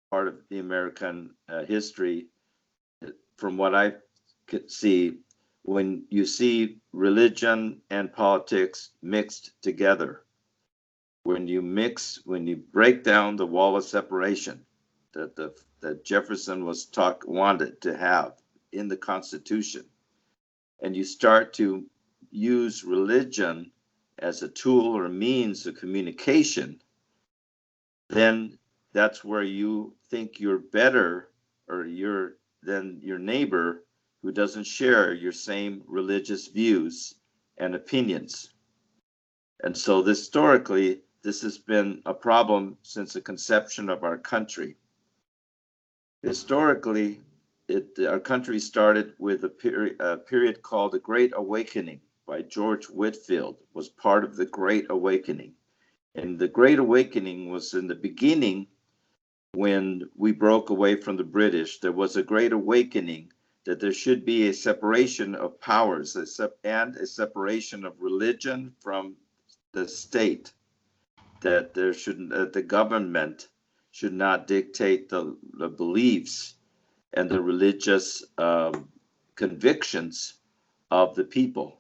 part of the American history. From what I could see, when you see religion and politics mixed together, when you break down the wall of separation that Jefferson wanted to have in the Constitution, and you start to use religion as a tool or means of communication, then that's where you think you're better or you're than your neighbor who doesn't share your same religious views and opinions. And so historically, this has been a problem since the conception of our country. Historically, our country started with a period called the Great Awakening by George Whitefield, was part of the Great Awakening. And the Great Awakening was in the beginning when we broke away from the British. There was a Great Awakening that there should be a separation of powers and a separation of religion from the state, that the government should not dictate the beliefs and the religious convictions of the people,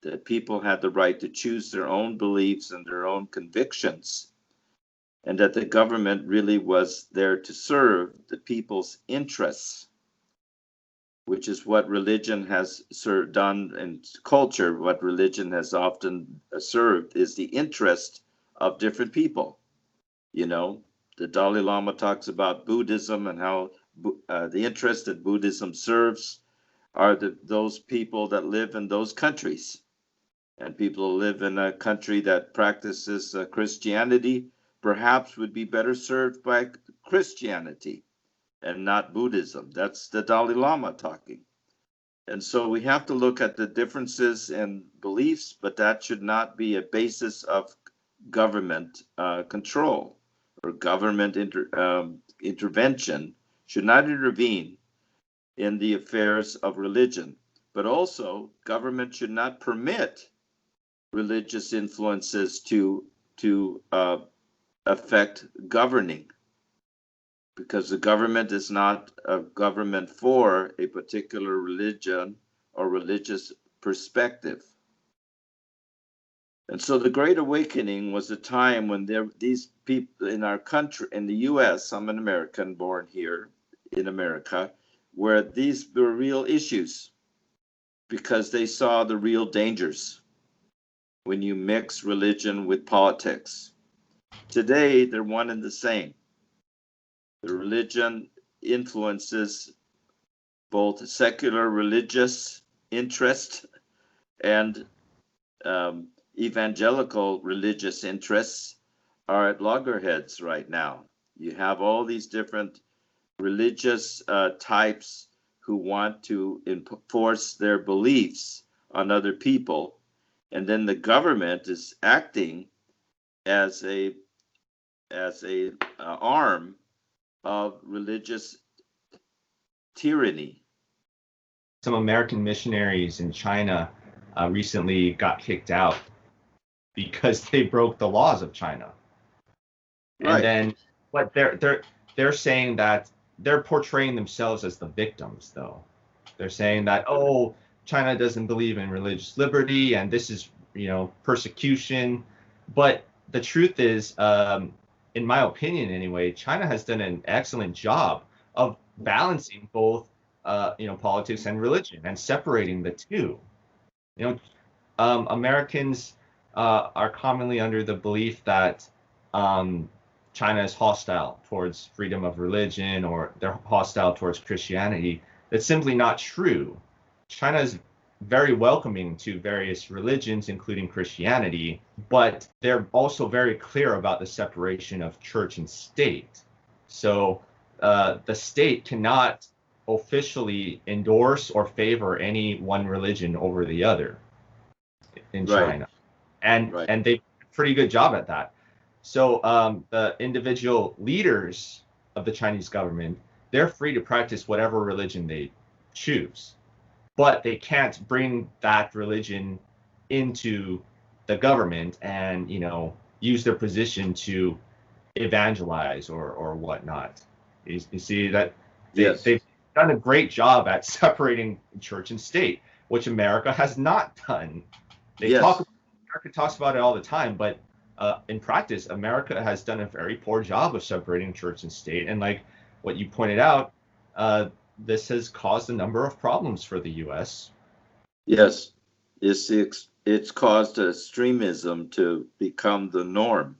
that people had the right to choose their own beliefs and their own convictions, and that the government really was there to serve the people's interests, which is what religion has done in culture. What religion has often served is the interest of different people. You know, the Dalai Lama talks about Buddhism and how the interest that Buddhism serves are those people that live in those countries. And people who live in a country that practices Christianity perhaps would be better served by Christianity and not Buddhism. That's the Dalai Lama talking. And so we have to look at the differences in beliefs, but that should not be a basis of government control, or government intervention should not intervene in the affairs of religion. But also, government should not permit religious influences to affect governing, because the government is not a government for a particular religion or religious perspective. And so the Great Awakening was a time when these people in our country, in the US, I'm an American born here in America, where these were real issues because they saw the real dangers when you mix religion with politics. Today, they're one and the same. The religion influences both secular religious interest and evangelical religious interests are at loggerheads right now. You have all these different religious types who want to enforce their beliefs on other people, and then the government is acting as a arm of religious tyranny. Some American missionaries in China recently got kicked out because they broke the laws of China. Right. And then, but they're saying that they're portraying themselves as the victims, though. They're saying that, oh, China doesn't believe in religious liberty and this is, persecution. But the truth is, in my opinion anyway, China has done an excellent job of balancing both, politics and religion and separating the two. Americans are commonly under the belief that China is hostile towards freedom of religion or they're hostile towards Christianity. That's simply not true. China is very welcoming to various religions, including Christianity, but they're also very clear about the separation of church and state. So the state cannot officially endorse or favor any one religion over the other in China. And they do a pretty good job at that. So the individual leaders of the Chinese government, they're free to practice whatever religion they choose, but they can't bring that religion into the government and, use their position to evangelize or whatnot. You see that Yes. they've done a great job at separating church and state, which America has not done. Yes. America talks about it all the time, but in practice, America has done a very poor job of separating church and state. And like what you pointed out, this has caused a number of problems for the U.S. Yes. It's caused extremism to become the norm,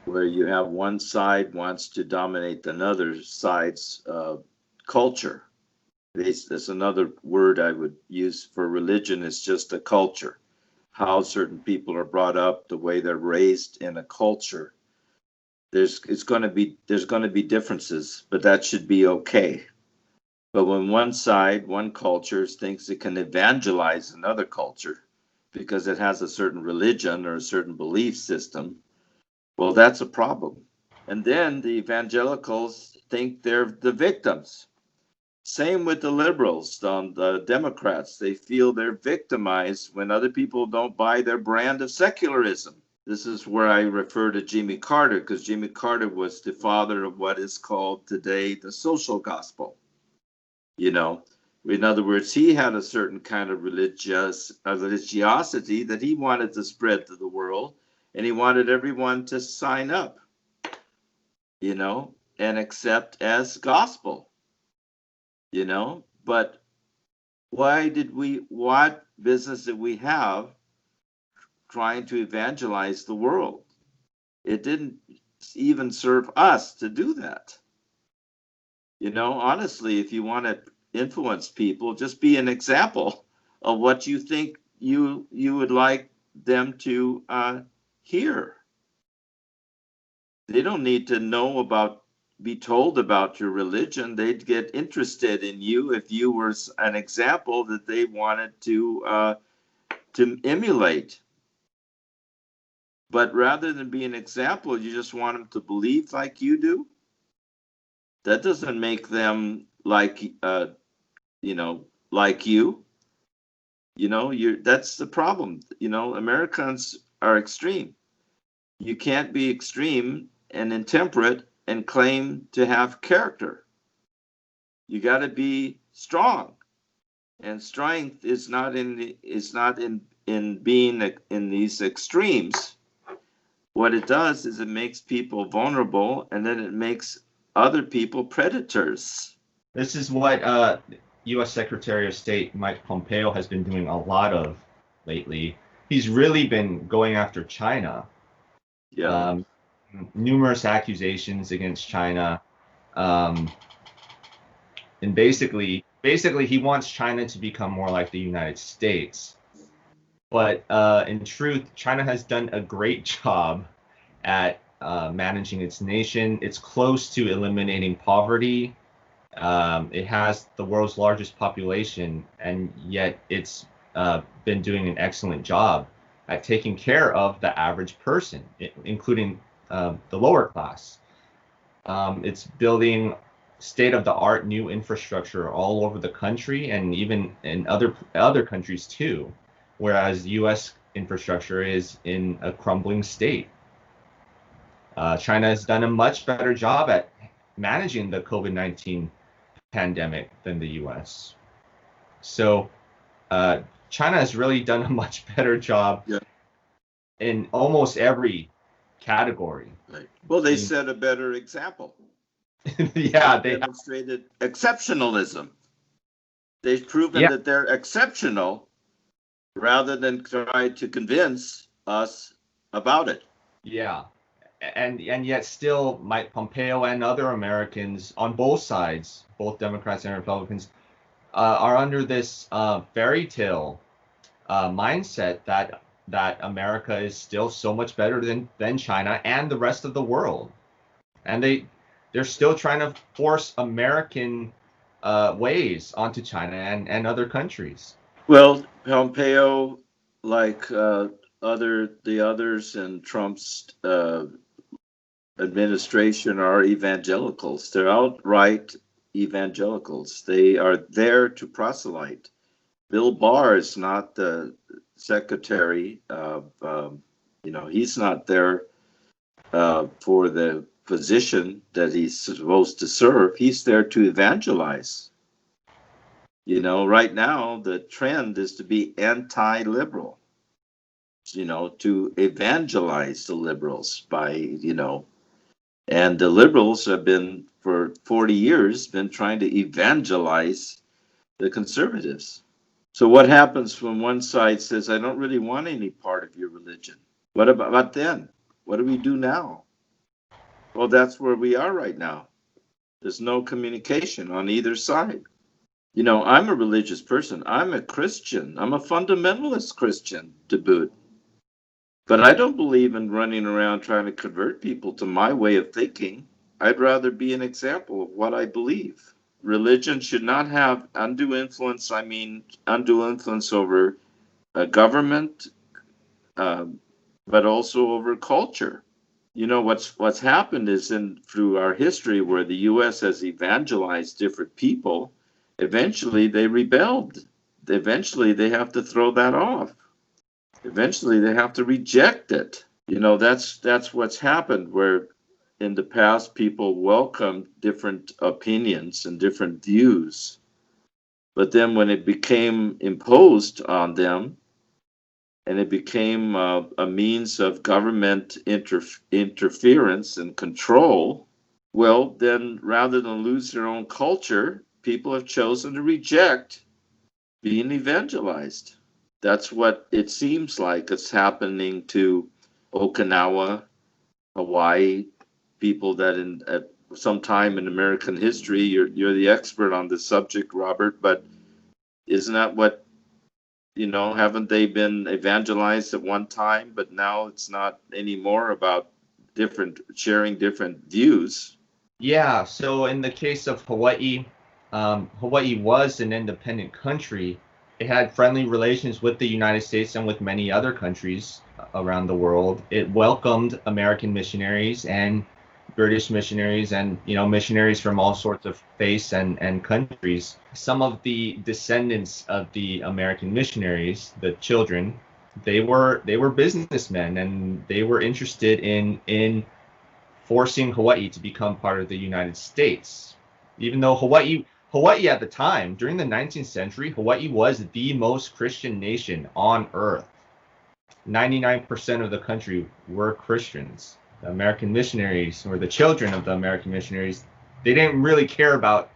where you have one side wants to dominate another side's culture. That's another word I would use for religion, is just a culture. How certain people are brought up, the way they're raised in a culture. There's going to be differences, but that should be okay. But when one side, one culture thinks it can evangelize another culture because it has a certain religion or a certain belief system, well, that's a problem. And then the evangelicals think they're the victims. Same with the liberals, the Democrats. They feel they're victimized when other people don't buy their brand of secularism. This is where I refer to Jimmy Carter, because Jimmy Carter was the father of what is called today the social gospel. You know, in other words, he had a certain kind of religiosity that he wanted to spread to the world, and he wanted everyone to sign up, and accept as gospel. But what business did we have trying to evangelize the world? It didn't even serve us to do that. Honestly, if you want to influence people, just be an example of what you think you would like them to hear. They don't need to be told about your religion. They'd get interested in you if you were an example that they wanted to emulate. But rather than be an example, you just want them to believe like you do. That doesn't make them like like you. That's the problem. Americans are extreme. You can't be extreme and intemperate and claim to have character. You got to be strong, and strength is not in being in these extremes. What it does is it makes people vulnerable, and then it makes other people predators. This is what U.S. Secretary of State Mike Pompeo has been doing a lot of lately. He's really been going after China. Yeah. Numerous accusations against China. And basically he wants China to become more like the United States. But in truth, China has done a great job at managing its nation. It's close to eliminating poverty. It has the world's largest population, and yet it's been doing an excellent job at taking care of the average person, including the lower class. It's building state-of-the-art new infrastructure all over the country, and even in other countries too, whereas U.S. infrastructure is in a crumbling state. China has done a much better job at managing the COVID-19 pandemic than the U.S. So China has really done a much better job in almost every category. Right. Well, they set a better example. Yeah, they demonstrated exceptionalism. They've proven that they're exceptional rather than try to convince us about it. Yeah. And yet still Mike Pompeo and other Americans on both sides, both Democrats and Republicans, are under this fairy tale mindset that America is still so much better than China and the rest of the world. And they're still trying to force American ways onto China and other countries. Well, Pompeo, like the others in Trump's administration, are evangelicals. They're outright evangelicals. They are there to proselyte. Bill Barr is not the secretary of, he's not there for the position that he's supposed to serve. He's there to evangelize. Right now, the trend is to be anti-liberal, to evangelize the liberals and the liberals have been, for 40 years, been trying to evangelize the conservatives. So what happens when one side says, I don't really want any part of your religion? What about then? What do we do now? Well, that's where we are right now. There's no communication on either side. I'm a religious person. I'm a Christian. I'm a fundamentalist Christian to boot. But I don't believe in running around trying to convert people to my way of thinking. I'd rather be an example of what I believe. Religion should not have undue influence. I mean, undue influence over a government, but also over culture. What's happened is through our history, where the U.S. has evangelized different people, eventually they rebelled. Eventually they have to throw that off. Eventually they have to reject it. That's what's happened, where in the past people welcomed different opinions and different views, but then when it became imposed on them and it became a means of government interference and control, well, then rather than lose their own culture, people have chosen to reject being evangelized. That's what it seems like it's happening to Okinawa, Hawaii, people that at some time in American history, you're the expert on this subject, Robert, but isn't that what, haven't they been evangelized at one time, but now it's not anymore about sharing different views? Yeah, so in the case of Hawaii, Hawaii was an independent country. It had friendly relations with the United States and with many other countries around the world. It welcomed American missionaries and British missionaries and missionaries from all sorts of faiths and countries. Some of the descendants of the American missionaries, the children, they were businessmen, and they were interested in forcing Hawaii to become part of the United States. Even though Hawaii at the time, during the 19th century, Hawaii was the most Christian nation on earth. 99% of the country were Christians. The American missionaries, or the children of the American missionaries, they didn't really care about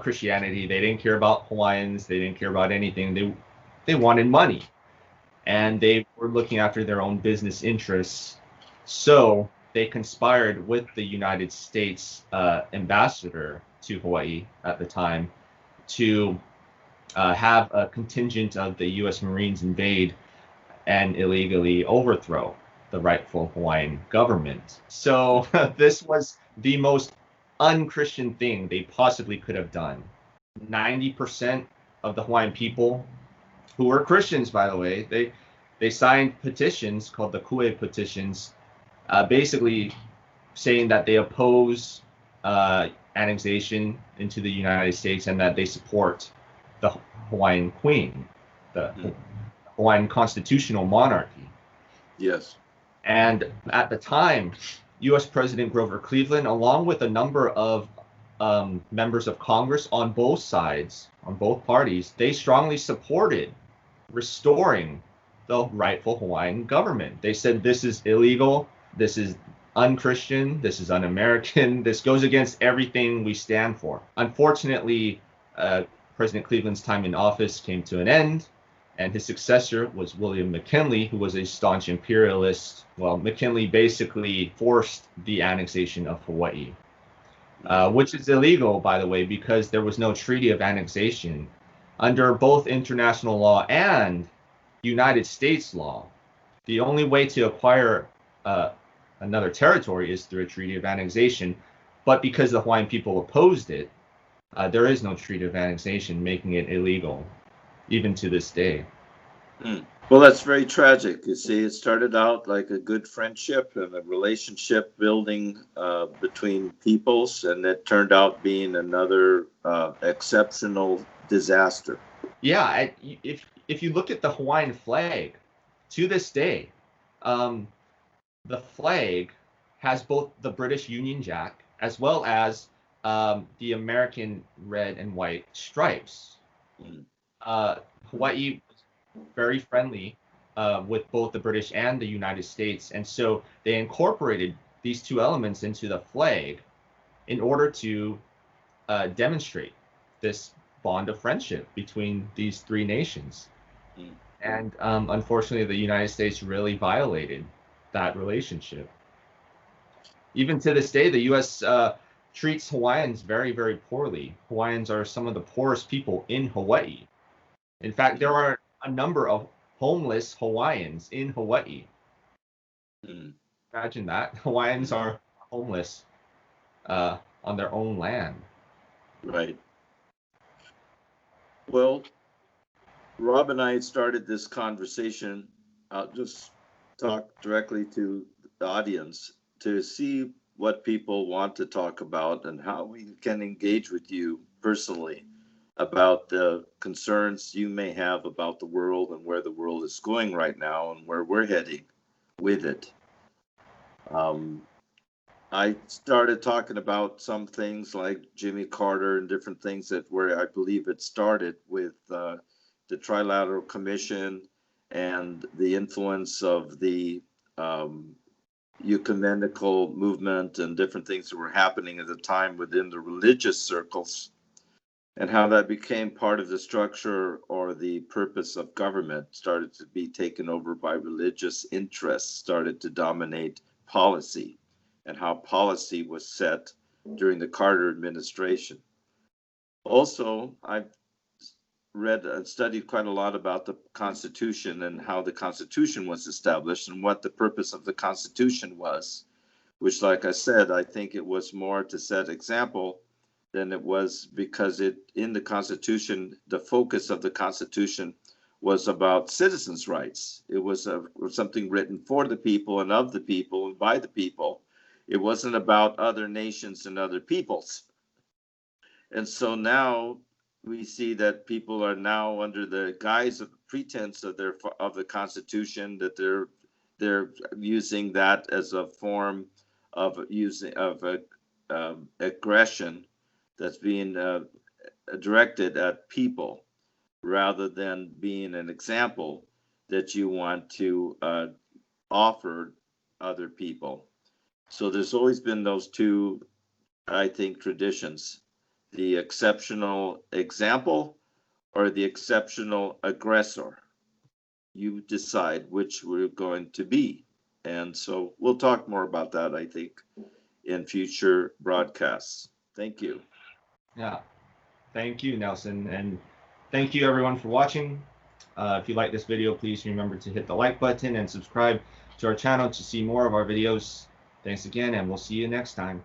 Christianity. They didn't care about Hawaiians. They didn't care about anything. They wanted money, and they were looking after their own business interests. So they conspired with the United States ambassador to Hawaii at the time to have a contingent of the U.S. Marines invade and illegally overthrow the rightful Hawaiian government. So this was the most unchristian thing they possibly could have done. 90% of the Hawaiian people, who were Christians, by the way, they signed petitions called the Kue petitions, basically saying that they oppose annexation into the United States and that they support the Hawaiian Queen, the Hawaiian constitutional monarchy. Yes. And at the time, U.S. President Grover Cleveland, along with a number of members of Congress on both sides, on both parties, they strongly supported restoring the rightful Hawaiian government. They said this is illegal, this is unchristian, this is un-American, this goes against everything we stand for. Unfortunately, President Cleveland's time in office came to an end, and his successor was William McKinley, who was a staunch imperialist. Well, McKinley basically forced the annexation of Hawaii, which is illegal, by the way, because there was no treaty of annexation. Under both international law and United States law, the only way to acquire another territory is through a treaty of annexation. But because the Hawaiian people opposed it, there is no treaty of annexation, making it illegal, even to this day. Well, that's very tragic. You see, it started out like a good friendship and a relationship building between peoples, and it turned out being another exceptional disaster. Yeah, if you look at the Hawaiian flag, to this day, the flag has both the British Union Jack as well as the American red and white stripes. Hawaii was very friendly with both the British and the United States, and so they incorporated these two elements into the flag in order to demonstrate this bond of friendship between these three nations. And unfortunately, the United States really violated that relationship. Even to this day, the U.S. Treats Hawaiians very, very poorly. Hawaiians are some of the poorest people in Hawaii. In fact, there are a number of homeless Hawaiians in Hawaii. Imagine that. Hawaiians are homeless on their own land. Right. Well, Rob and I started this conversation. I'll just talk directly to the audience to see what people want to talk about and how we can engage with you personally about the concerns you may have about the world and where the world is going right now and where we're heading with it. I started talking about some things like Jimmy Carter and different things that where I believe it started with the Trilateral Commission and the influence of the ecumenical movement and different things that were happening at the time within the religious circles, and how that became part of the structure or the purpose of government started to be taken over by religious interests, started to dominate policy, and how policy was set during the Carter administration. Also, I've read and studied quite a lot about the Constitution and how the Constitution was established and what the purpose of the Constitution was, which, like I said, I think it was more to set example than it was because in the Constitution, the focus of the Constitution was about citizens' rights. It was something written for the people and of the people and by the people. It wasn't about other nations and other peoples. And so now we see that people are now under the guise of pretense of the Constitution, that they're using that as a form of aggression that's being directed at people, rather than being an example that you want to offer other people. So there's always been those two, I think, traditions: the exceptional example or the exceptional aggressor. You decide which we're going to be. And so we'll talk more about that, I think, in future broadcasts. Thank you. Yeah. Thank you, Nelson. And thank you, everyone, for watching. If you like this video, please remember to hit the like button and subscribe to our channel to see more of our videos. Thanks again, and we'll see you next time.